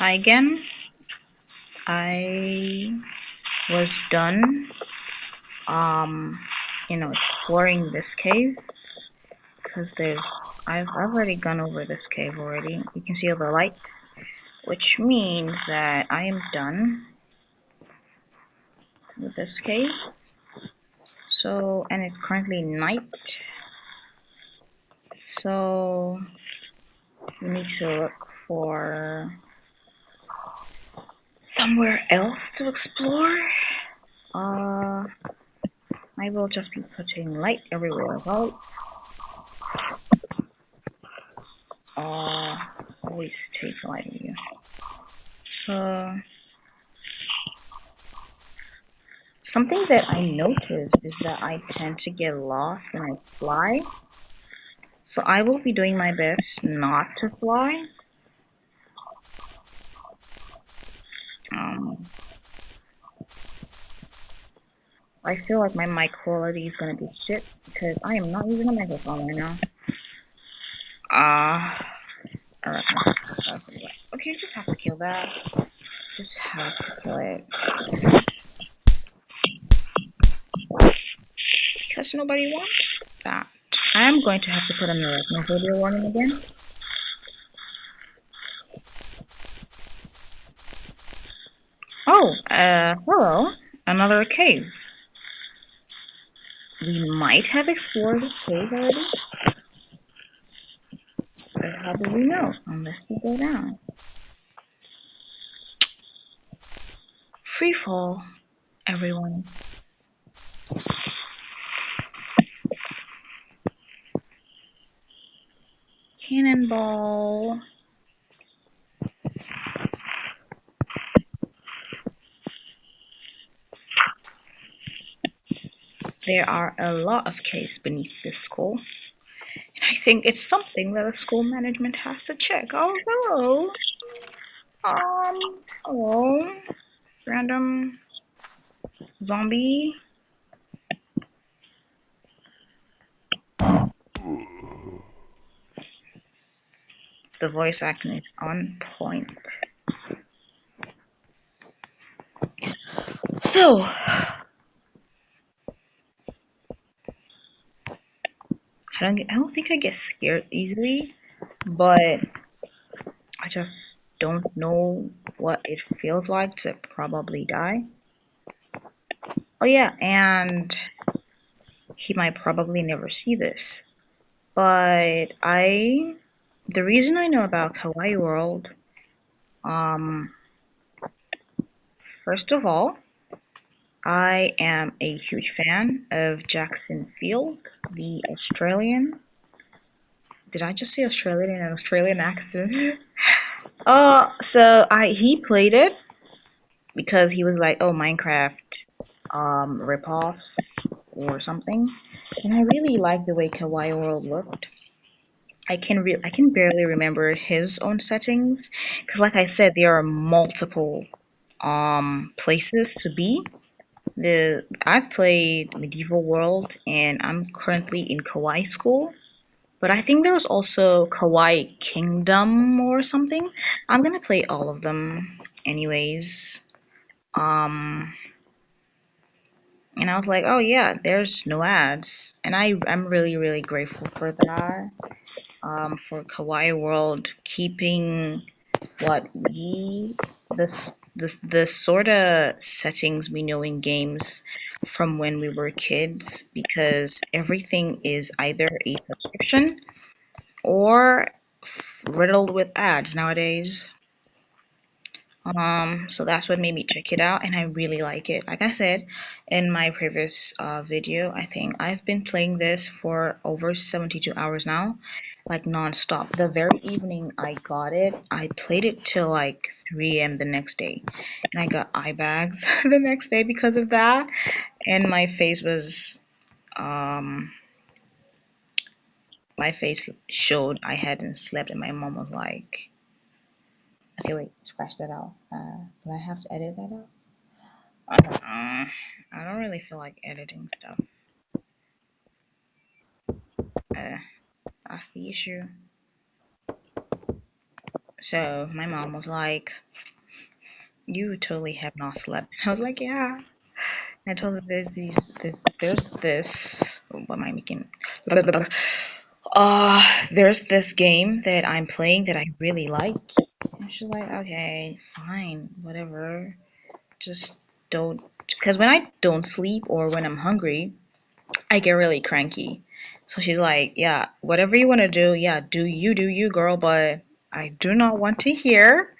Hi again. I was done, um, exploring this cave because I've already gone over this cave already. You can see all the lights, which means that I am done with this cave. So, and it's currently night. So, we need to look for somewhere else to explore. Uh, I will just be putting light everywhere. Well, always take light with you. So, something that I noticed is that I tend to get lost when I fly. So I will be doing my best not to fly. Um, I feel like my mic quality is gonna be shit because I am not using a microphone right now. Alright. Okay, just have to kill that. Just have to kill it. Because nobody wants that. I'm going to have to put on the video warning again. Oh, hello. Another cave. We might have explored this cave already. But how do we know? Unless we go down. Free fall, everyone. Cannonball. There are a lot of caves beneath this school. And I think it's something that a school management has to check. Oh, hello. Hello. Random zombie. The voice acting is on point. So, I don't think I get scared easily, but I just don't know what it feels like to probably die. Oh yeah, and he might probably never see this. But the reason I know about Kawaii World, um, first of all, I am a huge fan of Jackson Field, the Australian. Did I just say Australian in an Australian accent? He played it because he was like, oh, Minecraft, ripoffs or something, and I really liked the way Kawaii World looked. I can barely remember his own settings because, like I said, there are multiple places to be. I've played Medieval World and I'm currently in Kawaii School, but I think there was also Kawaii Kingdom or something. I'm gonna play all of them anyways. Um, and I was like, oh yeah, there's no ads, and I'm really grateful for that. For Kawaii World keeping what we the sort of settings we know in games from when we were kids, because everything is either a subscription or riddled with ads nowadays. So that's what made me check it out, and I really like it. Like I said in my previous video, I think I've been playing this for over 72 hours now, like non-stop. The very evening I got it, I played it till like 3 a.m. the next day, and I got eye bags the next day because of that, and um, my face showed I hadn't slept, and my mom was like, okay, wait, scratch that out. Do I have to edit that out? I don't know. I don't really feel like editing stuff. Uh, that's the issue. So my mom was like, "You totally have not slept." I was like, "Yeah." I told her there's this. What am I making? There's this game that I'm playing that I really like. And she's like, "Okay, fine, whatever. Just don't." Because when I don't sleep or when I'm hungry, I get really cranky. So she's like, "Yeah, whatever you want to do, yeah, do you, girl, but I do not want to hear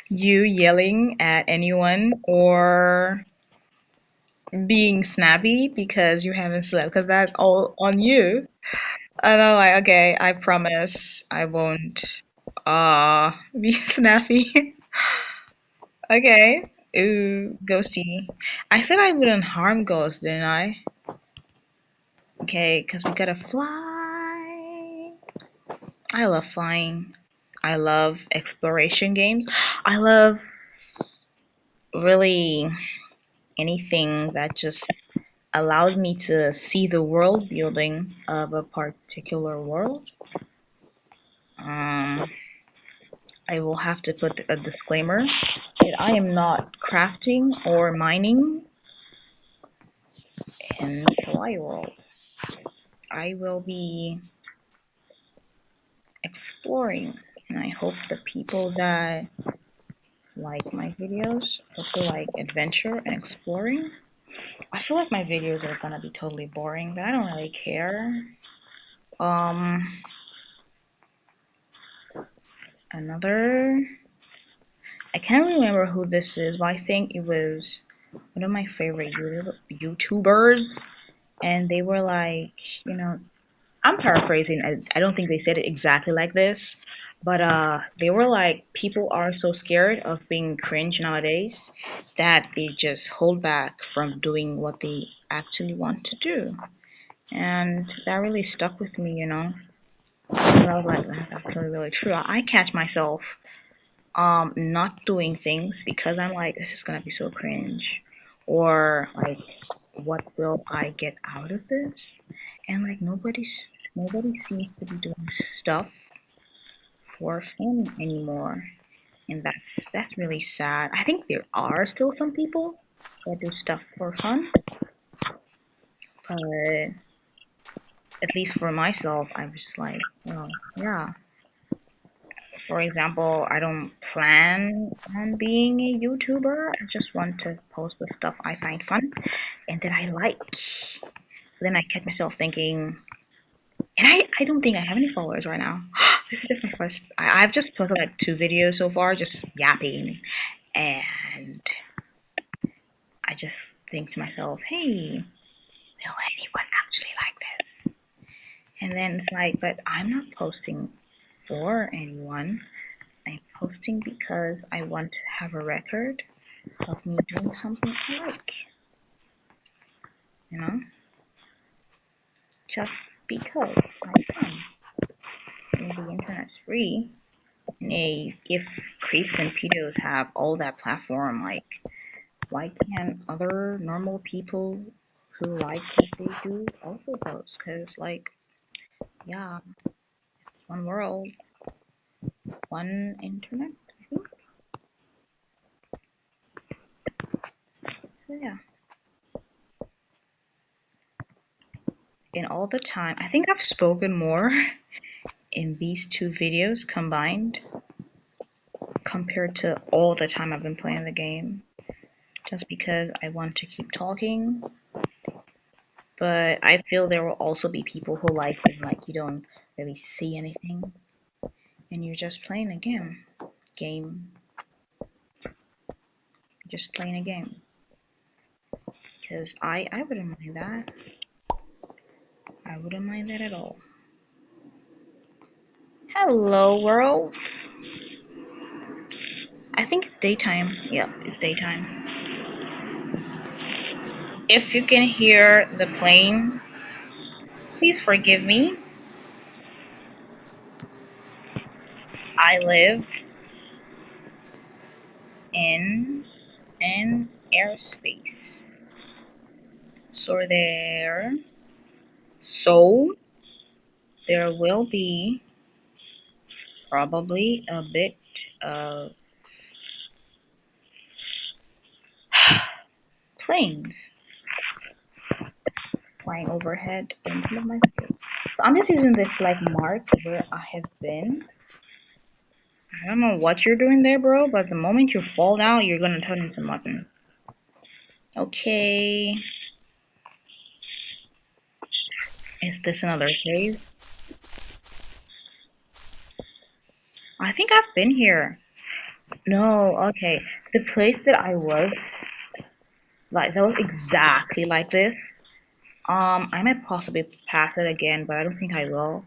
you yelling at anyone or being snappy because you haven't slept, because that's all on you." And I'm like, "Okay, I promise I won't be snappy." Okay. Ooh, ghosty. I said I wouldn't harm ghosts, didn't I? Okay, because we gotta fly. I love flying. I love exploration games. I love really anything that just allows me to see the world building of a particular world. Um, I will have to put a disclaimer that I am not crafting or mining in Kawaii World. I will be exploring, and I hope the people that like my videos also like adventure and exploring. I feel like my videos are gonna be totally boring, but I don't really care. Um, another, I can't remember who this is, but I think it was one of my favorite YouTubers, and they were like, you know, I'm paraphrasing. I don't think they said it exactly like this, but they were like, people are so scared of being cringe nowadays that they just hold back from doing what they actually want to do. And that really stuck with me, you know. And I was like, that's actually really true. I catch myself not doing things because I'm like, this is gonna be so cringe. Or like, what will I get out of this? And like nobody seems to be doing stuff for fun anymore. And that's really sad. I think there are still some people that do stuff for fun, but at least for myself, I was just like, well, yeah. For example, I don't plan on being a YouTuber. I just want to post the stuff I find fun and that I like. Then I catch myself thinking, and I don't think I have any followers right now. This is just my first. I've just posted like 2 videos so far, just yapping. And I just think to myself, hey, will anyone actually like this? And then it's like, but I'm not posting for anyone. I'm posting because I want to have a record of me doing something I like, you know? Just because I can. And the internet's free. And if creeps and pedos have all that platform, like, why can't other normal people who like what they do also post? Because, like, yeah, it's one world, one internet, I think. So, yeah. And all the time, I think I've spoken more in these 2 videos combined compared to all the time I've been playing the game. Just because I want to keep talking. But I feel there will also be people who like when like you don't really see anything and you're just playing a game, just playing a game. Because I wouldn't mind that. I wouldn't mind that at all. Hello, world. I think it's daytime. Yep, it's daytime. If you can hear the plane, please forgive me. I live in an airspace. So there will be Probably a bit of planes flying overhead in front of my face. So I'm just using this like mark where I have been. I don't know what you're doing there, bro, but the moment you fall down, you're gonna turn into mutton. Okay. Is this another cave? I think I've been here. No, okay. The place that I was, like, that was exactly like this. I might possibly pass it again, but I don't think I will.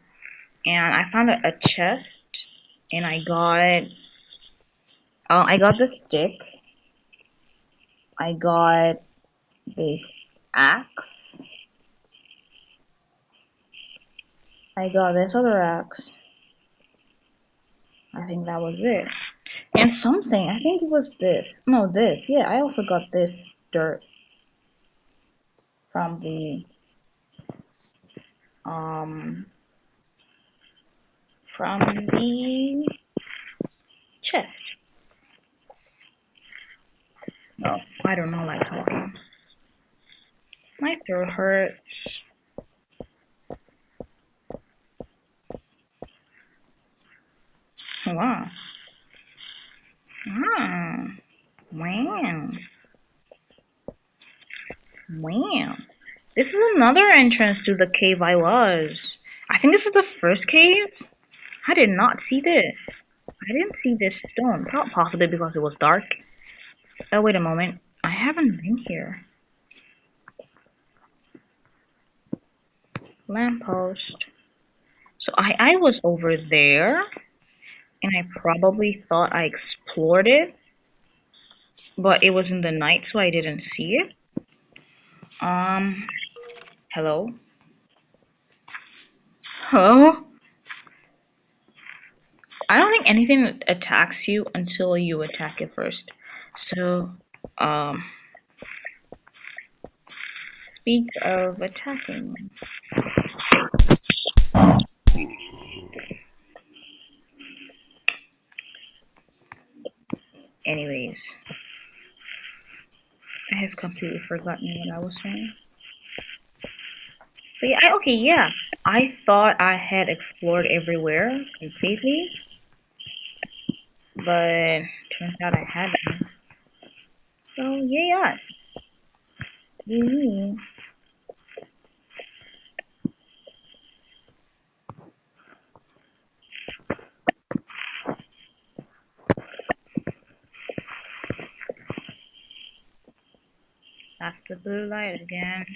And I found a chest, and I got the stick. I got this axe. I got this other axe. I think that was it. And something, I think it was this. No, this. Yeah, I also got this dirt from um the chest. No, I don't know like talking. My throat hurts. Wow. Ah. Wow. Wow. This is another entrance to the cave I was. I think this is the first cave. I did not see this. I didn't see this stone. Possibly because it was dark. Oh, wait a moment. I haven't been here. Lamppost. So I was over there, and I probably thought I explored it, but it was in the night, so I didn't see it. Um, hello? Hello? I don't think anything attacks you until you attack it first. So, um, speak of attacking. Anyways, I have completely forgotten what I was saying. So yeah, okay, yeah. I thought I had explored everywhere completely, but turns out I hadn't. So yeah, yes. Yay. That's the blue light again.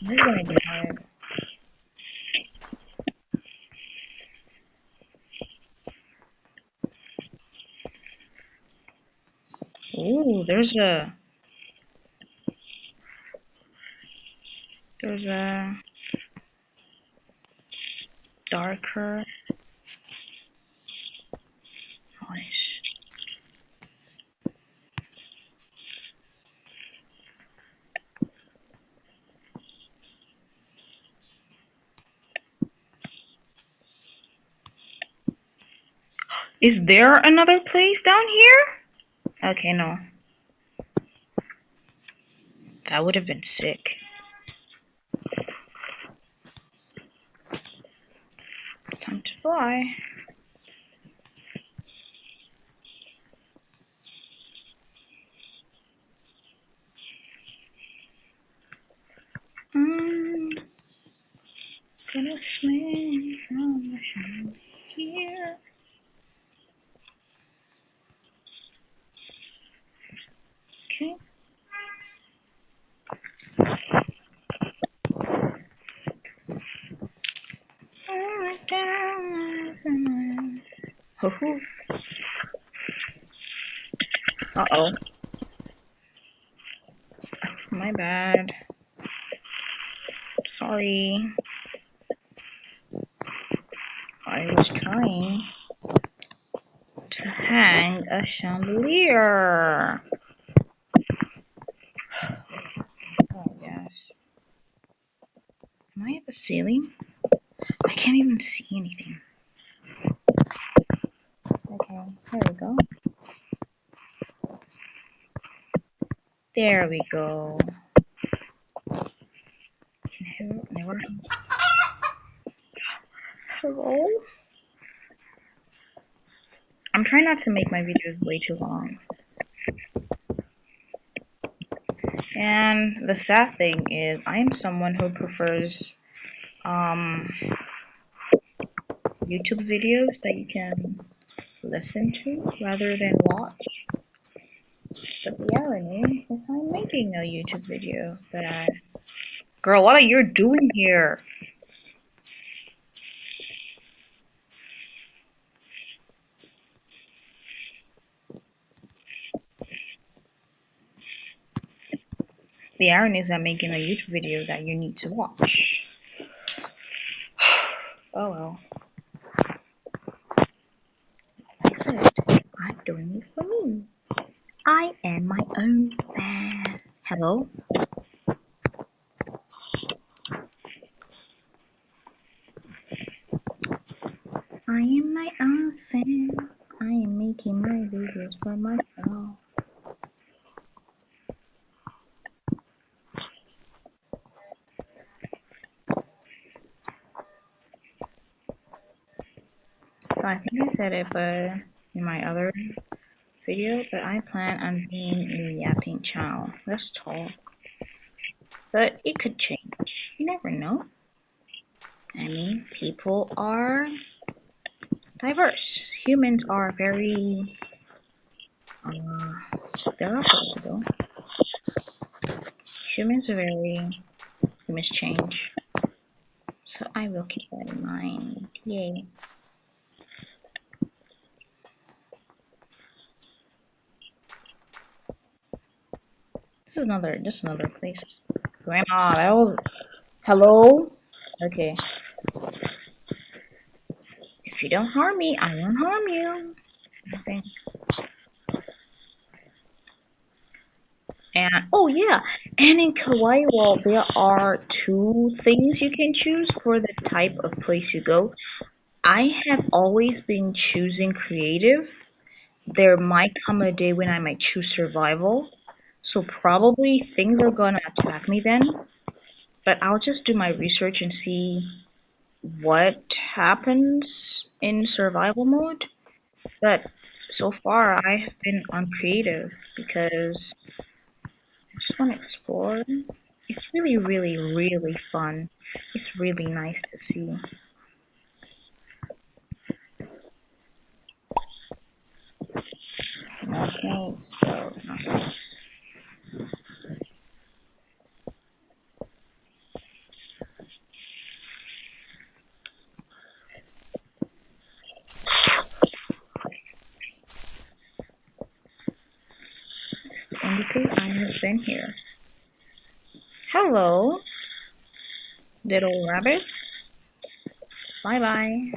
This is gonna be hard. Ooh, there's a darker. Nice. Is there another place down here? Okay, no. That would have been sick. Time to fly. I'm gonna swing from the shore here. Okay. Hoo-hoo. Uh-oh. My bad. Sorry. I was trying to hang a chandelier. Oh, yes. the ceiling? I can't even see anything. Okay, here we go. There we go. Never. Hello? I'm trying not to make my videos way too long. And the sad thing is, I am someone who prefers YouTube videos that you can listen to rather than watch. But the irony is I'm making a YouTube video that... Girl, what are you doing here? The irony is I'm making a YouTube video that you need to watch. Oh well. Like I said, I'm doing it for me. I am my own fan. Hello? I am my own fan. I am making my videos for myself. So I think I said it, but in my other video, but I plan on being a yapping child. Let's talk. But it could change. You never know. I mean, people are diverse. Humans are very adaptable. Humans are very humans change. So I will keep that in mind. Yay. This is just another place. Grandma, that was... Hello? Okay. If you don't harm me, I won't harm you. Okay. And, oh yeah, and in Kawaii World, there are 2 things you can choose for the type of place you go. I have always been choosing creative. There might come a day when I might choose survival. So probably things are gonna attack me then. But I'll just do my research and see what happens in survival mode. But so far I've been on creative because I just want to explore. It's really, really, really fun. It's really nice to see. Okay, so nothing. It's to indicate I have been here. Hello, little rabbit. Bye bye.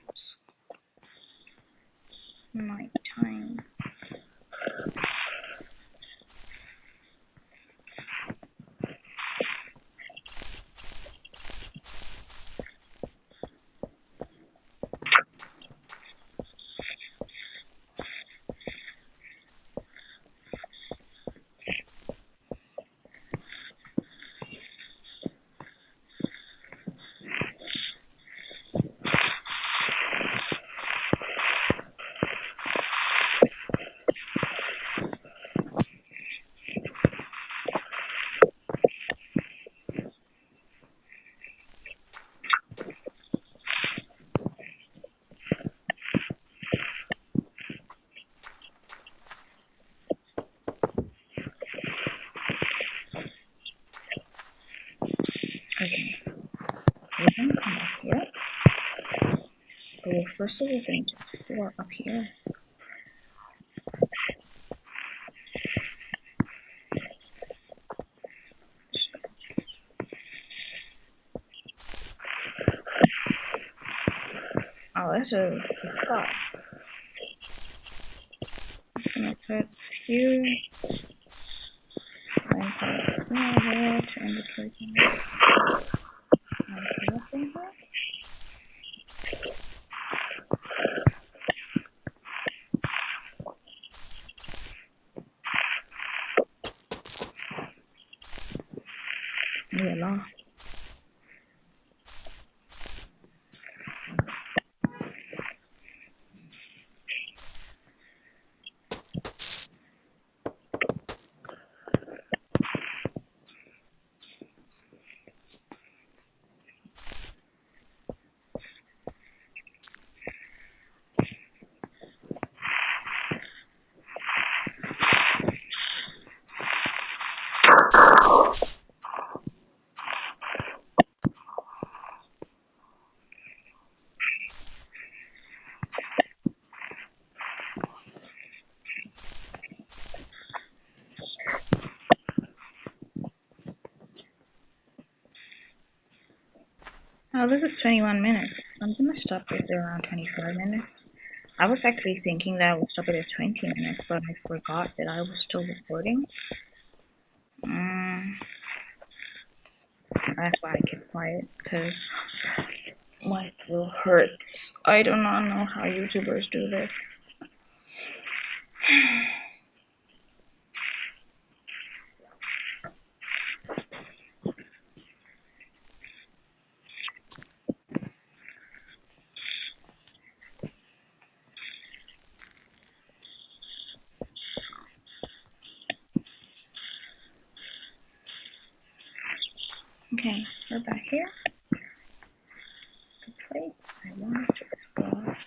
It's night time. Okay, we're gonna come up here. But first of all, we're going to the floor up here. Oh, that's a spot. I'm gonna put here. And put that to indicate nothing here. Yeah, no. Oh, this is 21 minutes. I'm gonna stop this around 25 minutes. I was actually thinking that I would stop it at 20 minutes, but I forgot that I was still recording. That's why I kept quiet, because my throat hurts. I do not know how YouTubers do this. Okay, we're back here. The place I wanted to explore.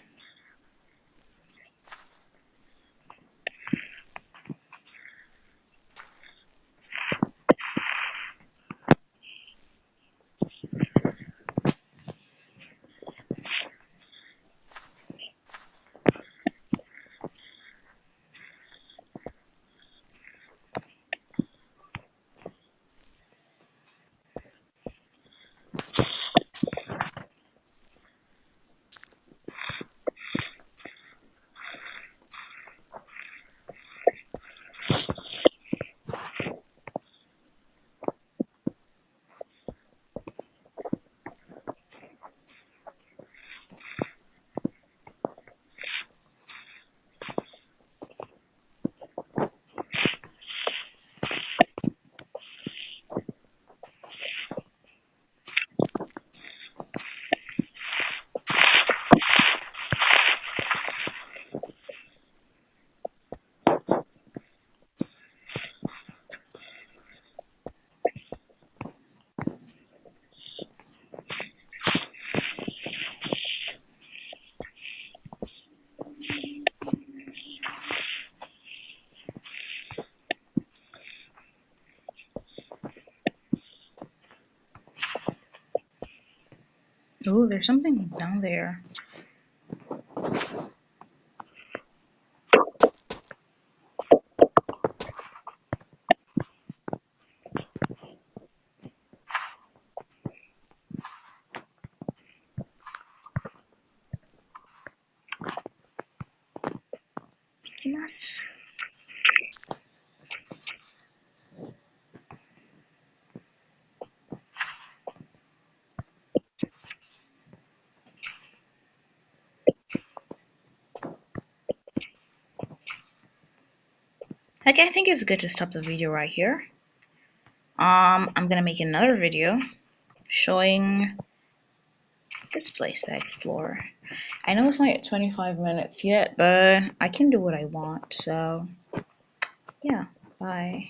Ooh, there's something down there. Yes. Okay, I think it's good to stop the video right here. I'm gonna make another video showing this place that I explore. I know it's not at 25 minutes yet, but I can do what I want, so yeah, bye.